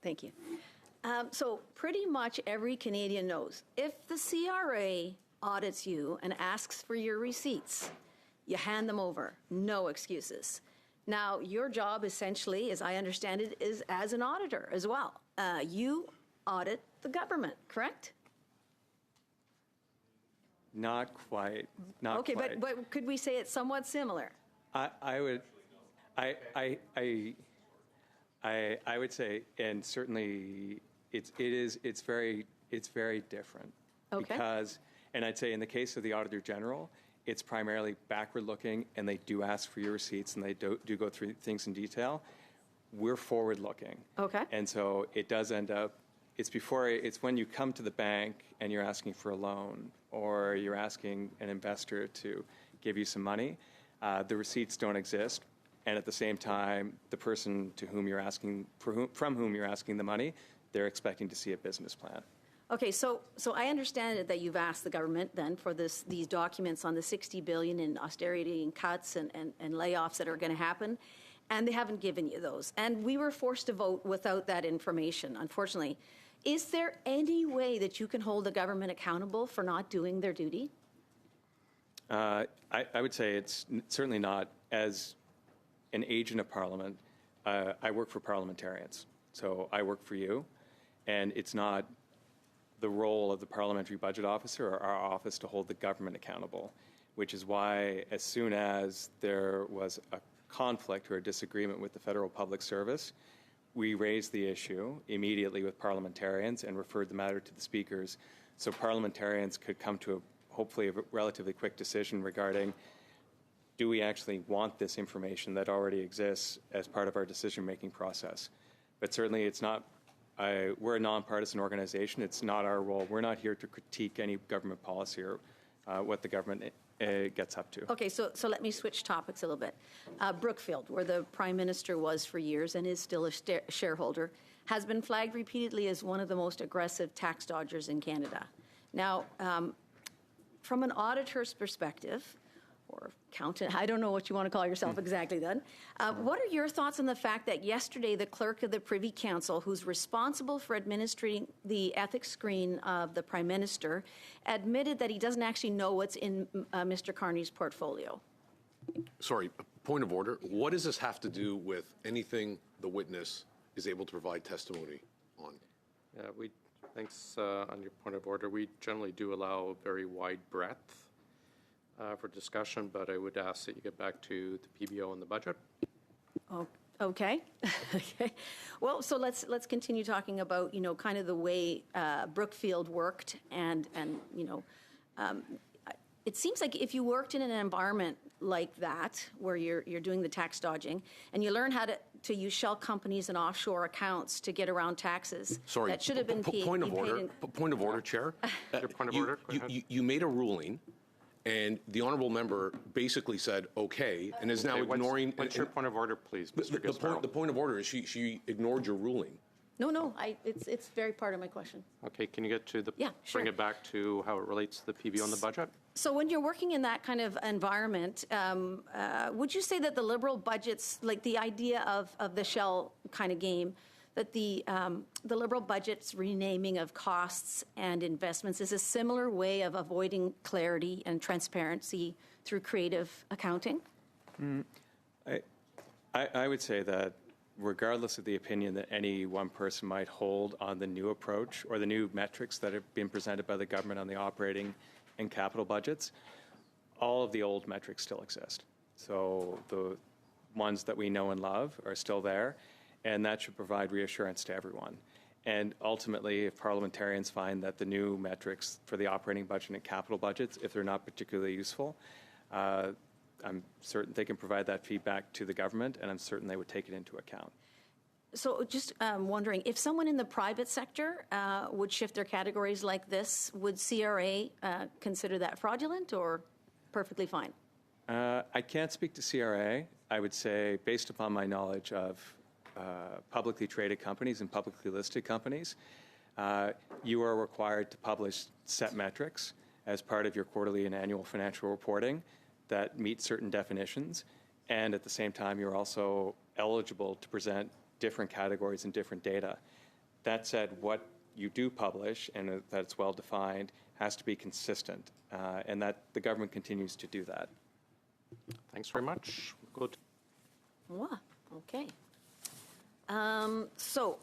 Thank you. So pretty much every Canadian knows if the CRA audits you and asks for your receipts, you hand them over, no excuses. Now, your job essentially, as I understand it, is as an auditor as well. You audit the government, correct? Not quite. Not okay, quite. But could we say it's somewhat similar? I would say, and certainly it's very different. Okay. Because, and I'd say in the case of the Auditor General, it's primarily backward-looking, and they do ask for your receipts, and they do go through things in detail. We're forward-looking. Okay. And so it does end up, it's when you come to the bank and you're asking for a loan, or you're asking an investor to give you some money, the receipts don't exist. And at the same time, the person to whom you're asking, from whom you're asking the money, they're expecting to see a business plan. Okay, so I understand that you've asked the government then for these documents on the $60 billion in austerity and cuts and layoffs that are going to happen, and they haven't given you those. And we were forced to vote without that information, unfortunately. Is there any way that you can hold the government accountable for not doing their duty? I would say it's certainly not. As an agent of Parliament, I work for parliamentarians. So I work for you, and it's not the role of the Parliamentary Budget Officer or our office to hold the government accountable, which is why as soon as there was a conflict or a disagreement with the Federal Public Service, we raised the issue immediately with parliamentarians and referred the matter to the speakers so parliamentarians could come to hopefully a relatively quick decision regarding, do we actually want this information that already exists as part of our decision-making process? But certainly it's not, we're a nonpartisan organization. It's not our role. We're not here to critique any government policy or what the government gets up to. Okay, so let me switch topics a little bit. Brookfield, where the Prime Minister was for years and is still a shareholder, has been flagged repeatedly as one of the most aggressive tax dodgers in Canada. Now, from an auditor's perspective, or accountant, I don't know what you want to call yourself exactly then. What are your thoughts on the fact that yesterday the clerk of the Privy Council, who's responsible for administering the ethics screen of the Prime Minister, admitted that he doesn't actually know what's in Mr. Carney's portfolio? Sorry, point of order. What does this have to do with anything the witness is able to provide testimony on? Yeah, thanks on your point of order. We generally do allow a very wide breadth for discussion, but I would ask that you get back to the PBO and the budget. Oh, okay. Okay. Well, so let's continue talking about, you know, kind of the way Brookfield worked, and you know, it seems like if you worked in an environment like that, where you're doing the tax dodging, and you learn how to use shell companies and offshore accounts to get around taxes. Sorry, that should have been paid. Point of order. Point of order, Chair. Your point of order. You made a ruling. And the honourable member basically said, okay, and is now ignoring... What's your point of order, please, Mr. Gisborough? The point of order is she ignored your ruling. No, it's very part of my question. Okay, can you get to the... Yeah, sure. Bring it back to how it relates to the PBO and the budget? So when you're working in that kind of environment, would you say that the Liberal budgets, like the idea of the shell kind of game, that the Liberal budget's renaming of costs and investments is a similar way of avoiding clarity and transparency through creative accounting? I would say that regardless of the opinion that any one person might hold on the new approach or the new metrics that have been presented by the government on the operating and capital budgets, all of the old metrics still exist. So the ones that we know and love are still there, and that should provide reassurance to everyone. And ultimately, if parliamentarians find that the new metrics for the operating budget and capital budgets, if they're not particularly useful, I'm certain they can provide that feedback to the government, and I'm certain they would take it into account. So just wondering, if someone in the private sector would shift their categories like this, would CRA consider that fraudulent or perfectly fine? I can't speak to CRA. I would say, based upon my knowledge of publicly traded companies and publicly listed companies, you are required to publish set metrics as part of your quarterly and annual financial reporting that meet certain definitions. And at the same time, you're also eligible to present different categories and different data. That said, what you do publish, and that it's well-defined, has to be consistent, and that the government continues to do that. Thanks very much. We'll go to Wow, okay. So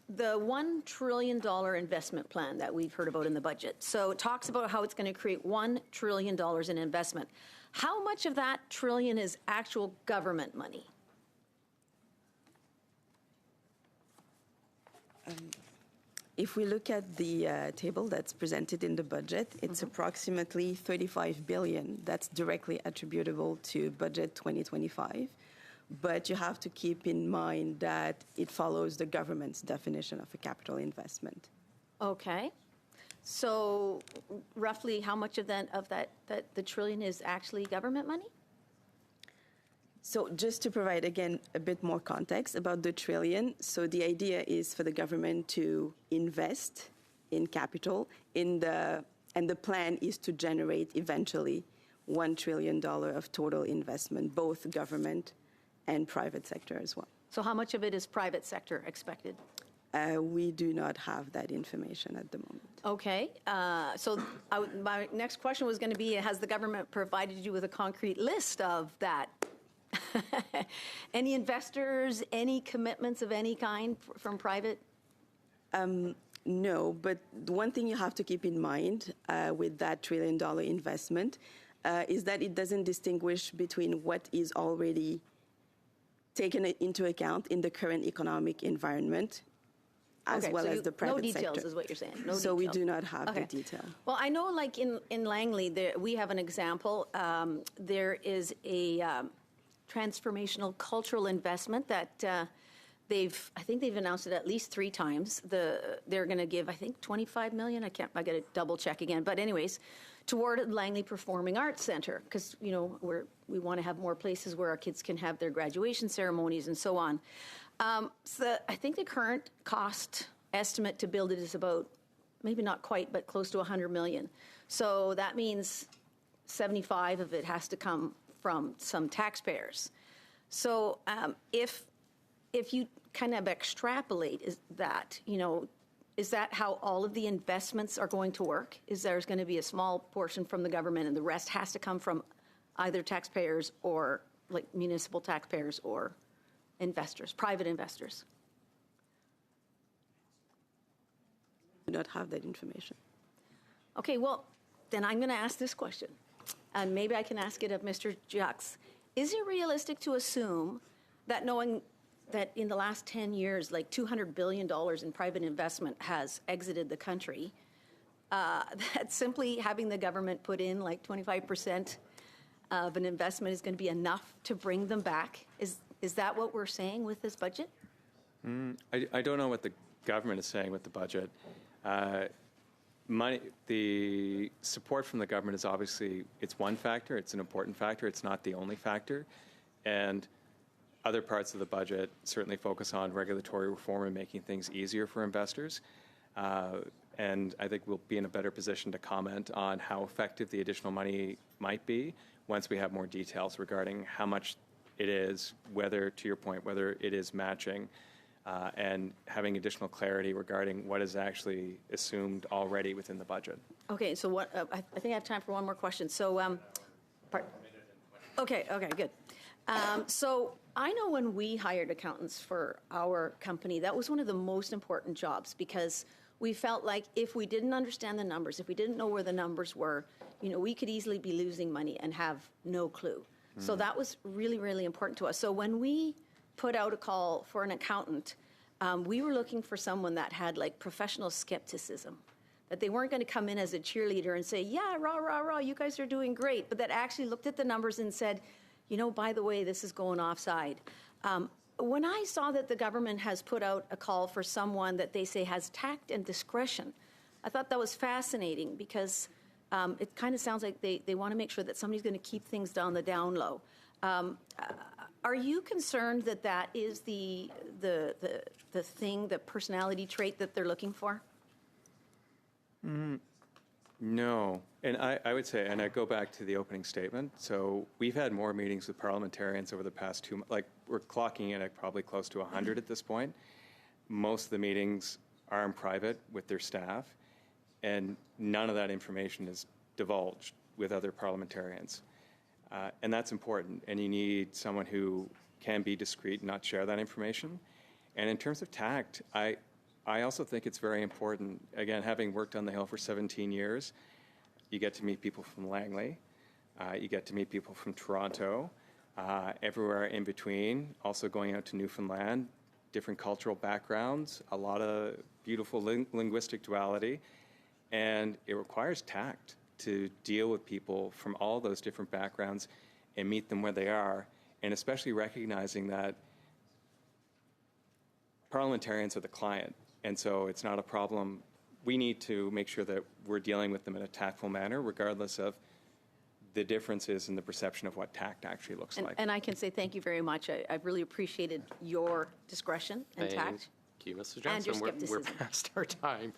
the $1 trillion investment plan that we've heard about in the budget. So it talks about how it's going to create $1 trillion in investment. How much of that trillion is actual government money? If we look at the table that's presented in the budget, it's approximately 35 billion that's directly attributable to budget 2025. But you have to keep in mind that it follows the government's definition of a capital investment. Okay. So roughly how much of that the trillion is actually government money? So just to provide, again, a bit more context about the trillion, so the idea is for the government to invest in capital, and the plan is to generate eventually $1 trillion of total investment, both government and private sector as well. So how much of it is private sector expected? We do not have that information at the moment. Okay. My next question was going to be, has the government provided you with a concrete list of that? Any investors, any commitments of any kind from private? No, but one thing you have to keep in mind with that $1 trillion investment is that it doesn't distinguish between what is already taken into account in the current economic environment as Okay, well so as the private no details sector. is what you're saying. No So we details. do not have Okay. the detail. Well, I know like in Langley, we have an example. There is a transformational cultural investment that I think they've announced it at least 3 times. They're going to give, I think, 25 million. I got to double check again. But anyways, toward Langley Performing Arts Center, because, you know, we want to have more places where our kids can have their graduation ceremonies and so on. So I think the current cost estimate to build it is about, maybe not quite, but close to 100 million. So that means 75 of it has to come from some taxpayers. So if you kind of extrapolate that, you know, is that how all of the investments are going to work? Is there's going to be a small portion from the government and the rest has to come from either taxpayers or like municipal taxpayers or investors, private investors? We do not have that information. Okay, well, then I'm going to ask this question, and maybe I can ask it of Mr. Jacques. Is it realistic to assume that knowing that in the last 10 years, like $200 billion in private investment has exited the country, that simply having the government put in like 25% of an investment is going to be enough to bring them back? Is that what we're saying with this budget? I don't know what the government is saying with the budget. The support from the government is obviously, it's one factor, it's an important factor, it's not the only factor. And other parts of the budget certainly focus on regulatory reform and making things easier for investors. And I think we'll be in a better position to comment on how effective the additional money might be once we have more details regarding how much it is, whether, to your point, whether it is matching, and having additional clarity regarding what is actually assumed already within the budget. Okay, so what, I think I have time for one more question. So, okay, good. So I know when we hired accountants for our company, that was one of the most important jobs because we felt like if we didn't understand the numbers, if we didn't know where the numbers were, you know, we could easily be losing money and have no clue. So that was really, really important to us. So when we put out a call for an accountant, we were looking for someone that had like professional skepticism, that they weren't going to come in as a cheerleader and say, yeah, rah, rah, rah, you guys are doing great, but that actually looked at the numbers and said, you know, by the way, this is going offside. When I saw that the government has put out a call for someone that they say has tact and discretion, I thought that was fascinating because it kind of sounds like they want to make sure that somebody's going to keep things on the down low. Are you concerned that that is the thing, the personality trait that they're looking for? No. And I would say, and I go back to the opening statement, so we've had more meetings with parliamentarians over the past 2 months, like we're clocking in at probably close to 100 at this point. most of the meetings are in private with their staff, and none of that information is divulged with other parliamentarians. And that's important, and you need someone who can be discreet and not share that information. And in terms of tact, I also think it's very important, again, having worked on the Hill for 17 years, you get to meet people from Langley, you get to meet people from Toronto, everywhere in between, also going out to Newfoundland, different cultural backgrounds, a lot of beautiful linguistic duality, and it requires tact to deal with people from all those different backgrounds and meet them where they are, and especially recognizing that parliamentarians are the client, and so it's not a problem. We need to make sure that we're dealing with them in a tactful manner, regardless of the differences in the perception of what tact actually looks like. And I can say thank you very much. I've really appreciated your discretion and tact. Thank you, Mr. And your Johnson. We're skepticism. past our time.